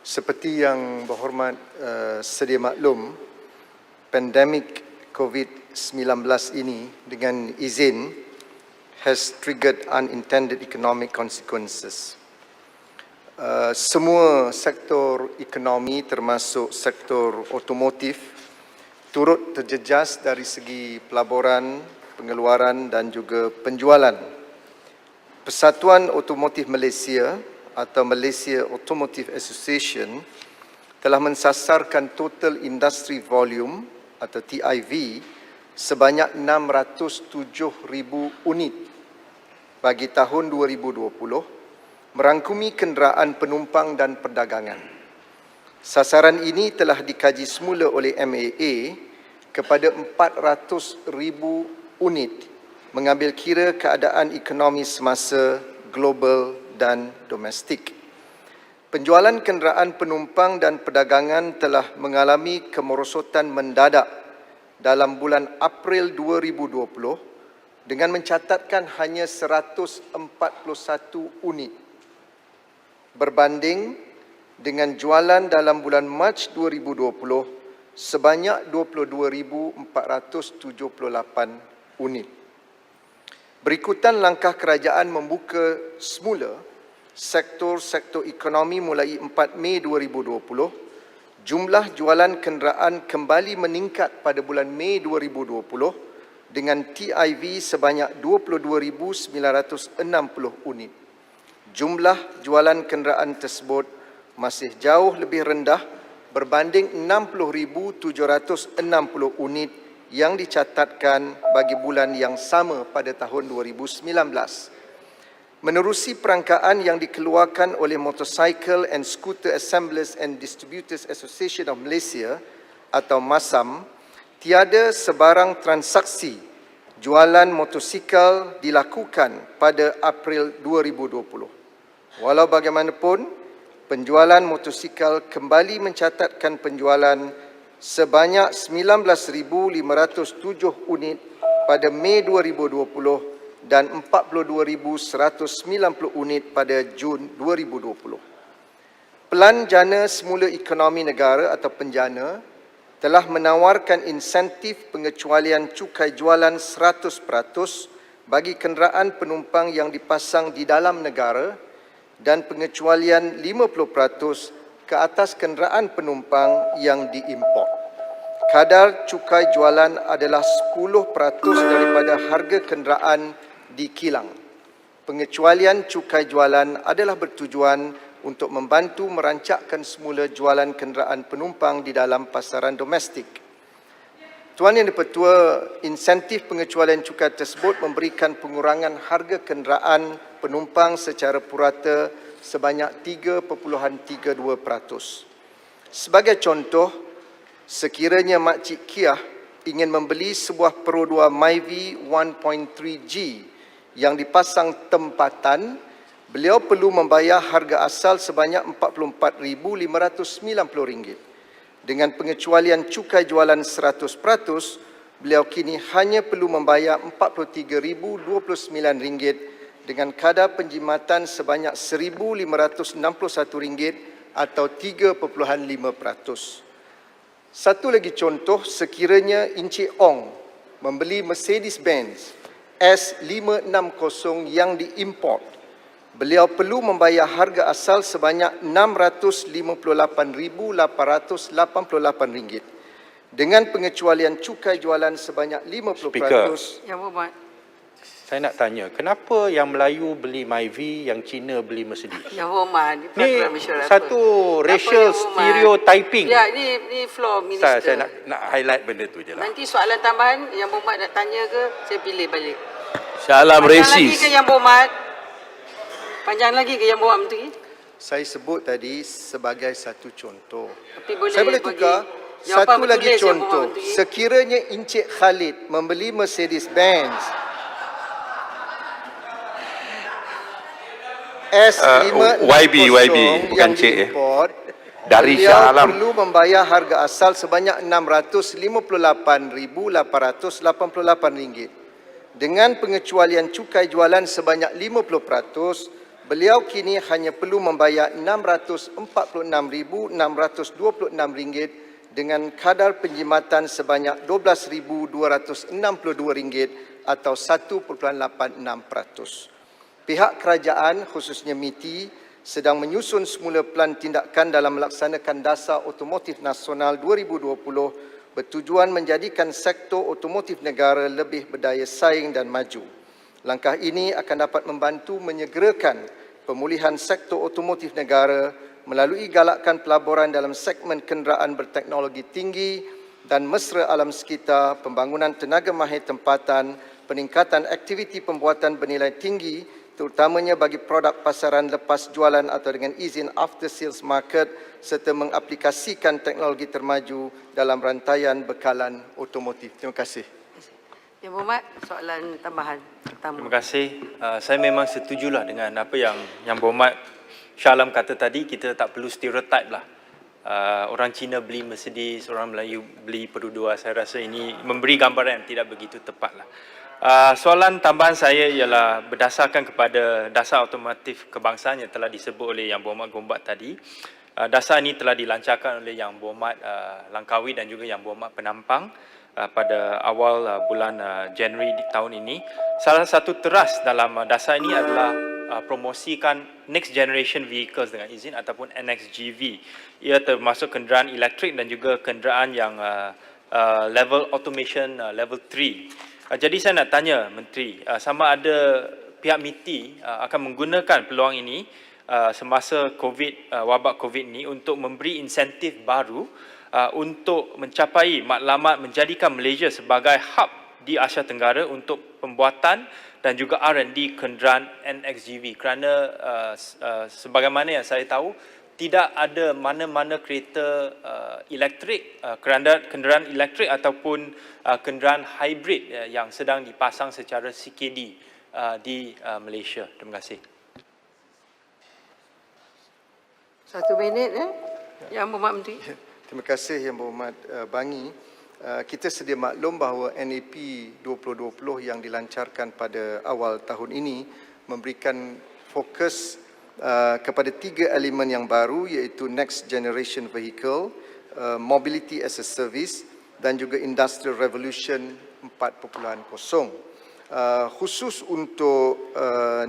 Seperti yang berhormat sedia maklum, pandemik COVID-19 ini dengan izin has triggered unintended economic consequences. Semua sektor ekonomi termasuk sektor otomotif turut terjejas dari segi pelaburan, pengeluaran dan juga penjualan. Persatuan Otomotif Malaysia atau Malaysia Automotive Association telah mensasarkan total industry volume atau TIV sebanyak 607,000 unit bagi tahun 2020, merangkumi kenderaan penumpang dan perdagangan. Sasaran ini telah dikaji semula oleh MAA kepada 400,000 unit, mengambil kira keadaan ekonomi semasa global dan domestik. Penjualan kenderaan penumpang dan perdagangan telah mengalami kemerosotan mendadak dalam bulan April 2020 dengan mencatatkan hanya 141 unit berbanding dengan jualan dalam bulan Mac 2020 sebanyak 22,478 unit. Berikutan langkah kerajaan membuka semula sektor-sektor ekonomi mulai 4 Mei 2020, jumlah jualan kenderaan kembali meningkat pada bulan Mei 2020 dengan TIV sebanyak 22,960 unit. Jumlah jualan kenderaan tersebut masih jauh lebih rendah berbanding 60,760 unit yang dicatatkan bagi bulan yang sama pada tahun 2019. Menerusi perangkaan yang dikeluarkan oleh Motorcycle and Scooter Assemblers and Distributors Association of Malaysia atau MASAM, tiada sebarang transaksi jualan motosikal dilakukan pada April 2020. Walau bagaimanapun, penjualan motosikal kembali mencatatkan penjualan sebanyak 19,507 unit pada Mei 2020 dan 42,190 unit pada Jun 2020. Pelan Jana Semula Ekonomi Negara atau Penjana telah menawarkan insentif pengecualian cukai jualan 100% bagi kenderaan penumpang yang dipasang di dalam negara dan pengecualian 50% ke atas kenderaan penumpang yang diimport. Kadar cukai jualan adalah 10% daripada harga kenderaan di kilang. Pengecualian cukai jualan adalah bertujuan untuk membantu merancakkan semula jualan kenderaan penumpang di dalam pasaran domestik. Tuan Yang di-Pertua, insentif pengecualian cukai tersebut memberikan pengurangan harga kenderaan penumpang secara purata sebanyak 3.32%. Sebagai contoh, sekiranya Makcik Kia ingin membeli sebuah Pro 2 Myvi 1.3G yang dipasang tempatan, beliau perlu membayar harga asal sebanyak RM44,590. Dengan pengecualian cukai jualan 100%, beliau kini hanya perlu membayar RM43,029 dengan kadar penjimatan sebanyak RM1,561 atau 3.5%. Satu lagi contoh, sekiranya Encik Ong membeli Mercedes-Benz S560 yang diimport, beliau perlu membayar harga asal sebanyak RM658,888 dengan pengecualian cukai jualan sebanyak 50%. Speaker. Ya, Muhammad. Saya nak tanya, kenapa yang Melayu beli Myvi, yang Cina beli Mercedes? Ya, Muhammad. Ni satu racial stereotyping. Ya, ni floor minister. Saya nak highlight benda tu je lah. Nanti soalan tambahan yang Muhammad nak tanya ke, saya pilih balik. Salam Panjang lagi resis. ke yang Muhammad? Panjang lagi ke yang Muhammad menteri? Saya sebut tadi sebagai satu contoh. Tapi boleh Saya boleh bagi tukar. jawapan Satu lagi bertulis yang contoh. Muhammad menteri. Sekiranya Encik Khalid membeli Mercedes-Benz S560 YB, bukan yang Cik, diimport, Dari beliau Shah Alam. perlu membayar harga asal sebanyak RM658,888. Dengan pengecualian cukai jualan sebanyak 50%, beliau kini hanya perlu membayar RM646,626 dengan kadar penjimatan sebanyak RM12,262 atau 1.86%. Pihak kerajaan khususnya MITI sedang menyusun semula pelan tindakan dalam melaksanakan Dasar Otomotif Nasional 2020 bertujuan menjadikan sektor otomotif negara lebih berdaya saing dan maju. Langkah ini akan dapat membantu menyegerakan pemulihan sektor otomotif negara melalui galakan pelaburan dalam segmen kenderaan berteknologi tinggi dan mesra alam sekitar, pembangunan tenaga mahir tempatan, peningkatan aktiviti pembuatan bernilai tinggi terutamanya bagi produk pasaran lepas jualan atau dengan izin after sales market serta mengaplikasikan teknologi termaju dalam rantaian bekalan otomotif. Terima kasih. Yang Berhormat, soalan tambahan pertama. Terima kasih. Saya memang setujulah dengan apa yang Berhormat Shah Alam kata tadi, kita tak perlu stereotip lah. Orang Cina beli Mercedes, orang Melayu beli Perodua. Saya rasa ini memberi gambaran yang tidak begitu tepat lah. Soalan tambahan saya ialah berdasarkan kepada dasar otomotif kebangsaan yang telah disebut oleh Yang Berhormat Gombak tadi. Dasar ini telah dilancarkan oleh Yang Berhormat Langkawi dan juga Yang Berhormat Penampang pada awal bulan Januari tahun ini. Salah satu teras dalam dasar ini adalah promosikan next generation vehicles dengan izin ataupun NXGV. Ia termasuk kenderaan elektrik dan juga kenderaan yang level automation level 3. Jadi saya nak tanya Menteri, sama ada pihak MITI akan menggunakan peluang ini semasa wabak COVID ini untuk memberi insentif baru untuk mencapai matlamat menjadikan Malaysia sebagai hub di Asia Tenggara untuk pembuatan dan juga R&D kenderaan NXGV, kerana sebagaimana yang saya tahu tidak ada mana-mana kereta elektrik, kenderaan elektrik ataupun kenderaan hybrid yang sedang dipasang secara CKD di Malaysia. Terima kasih. 1 minit Yang Berhormat Menteri. Terima kasih Yang Berhormat Bangi. Kita sedia maklum bahawa NAP 2020 yang dilancarkan pada awal tahun ini memberikan fokus kepada 3 elemen yang baru iaitu Next Generation Vehicle, Mobility as a Service dan juga Industrial Revolution 4.0. Khusus untuk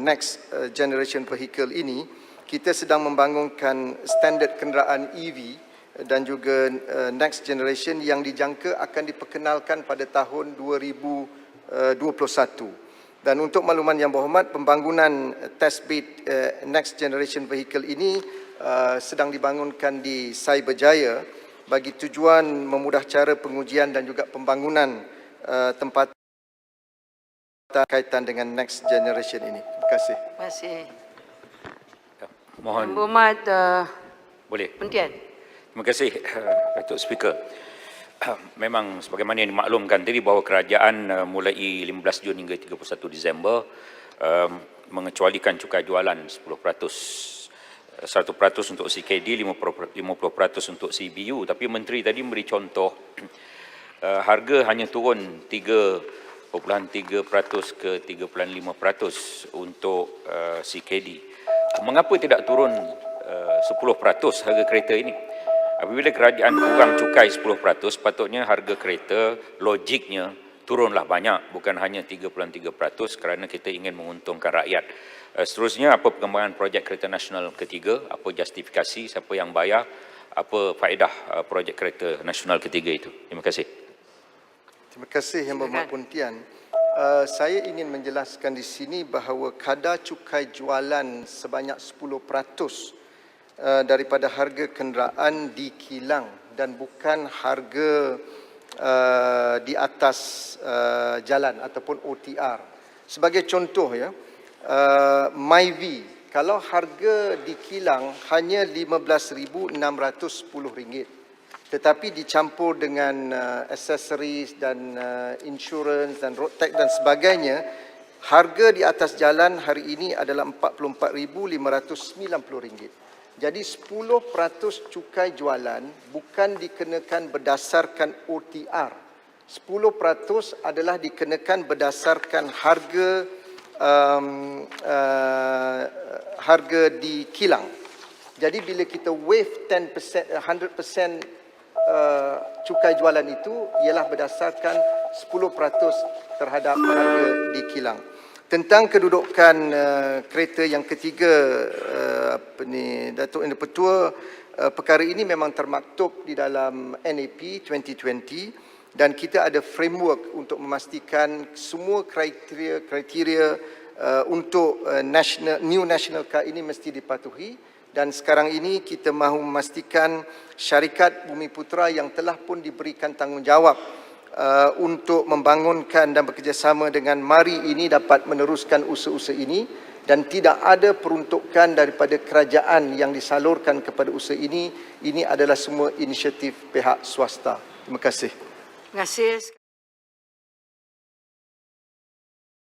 Next Generation Vehicle ini, kita sedang membangunkan standard kenderaan EV dan juga next generation yang dijangka akan diperkenalkan pada tahun 2021. Dan untuk makluman Yang Berhormat, pembangunan test bed next generation vehicle ini sedang dibangunkan di Cyberjaya bagi tujuan memudah cara pengujian dan juga pembangunan tempat kaitan dengan next generation ini. Terima kasih. Terima kasih. Mohon. Yang Berhormat Boleh. Pontian. Terima kasih, Datuk Speaker. Memang sebagaimana yang dimaklumkan tadi bahawa kerajaan mulai 15 Jun hingga 31 Disember mengecualikan cukai jualan 10%, 100% untuk CKD, 50% untuk CBU. Tapi Menteri tadi memberi contoh harga hanya turun 3.3% ke 3.5% untuk CKD. Mengapa tidak turun 10% harga kereta ini? Apabila kerajaan kurang cukai 10%, sepatutnya harga kereta logiknya turunlah banyak, bukan hanya 3.3% kerana kita ingin menguntungkan rakyat. Seterusnya, apa perkembangan projek kereta nasional ketiga, apa justifikasi, siapa yang bayar, apa faedah projek kereta nasional ketiga itu. Terima kasih. Terima kasih Yang Berhormat Pontian. Saya ingin menjelaskan di sini bahawa kadar cukai jualan sebanyak 10% daripada harga kenderaan di kilang dan bukan harga di atas jalan ataupun OTR. Sebagai contoh ya, MyV, kalau harga di kilang hanya RM15,610, tetapi dicampur dengan aksesoris dan insurans dan road tax dan sebagainya, harga di atas jalan hari ini adalah RM44,590. Jadi 10% cukai jualan bukan dikenakan berdasarkan OTR. 10% adalah dikenakan berdasarkan harga harga di kilang. Jadi bila kita waive 100% cukai jualan itu ialah berdasarkan 10% terhadap harga di kilang. Tentang kedudukan kereta yang ketiga, Datuk Yang Di-Pertua, perkara ini memang termaktub di dalam NAP 2020 dan kita ada framework untuk memastikan semua kriteria untuk new national car ini mesti dipatuhi. Dan sekarang ini kita mahu memastikan syarikat Bumiputra yang telah pun diberikan tanggungjawab untuk membangunkan dan bekerjasama dengan MARI ini dapat meneruskan usaha-usaha ini dan tidak ada peruntukan daripada kerajaan yang disalurkan kepada usaha ini. Ini adalah semua inisiatif pihak swasta. Terima kasih. Terima kasih.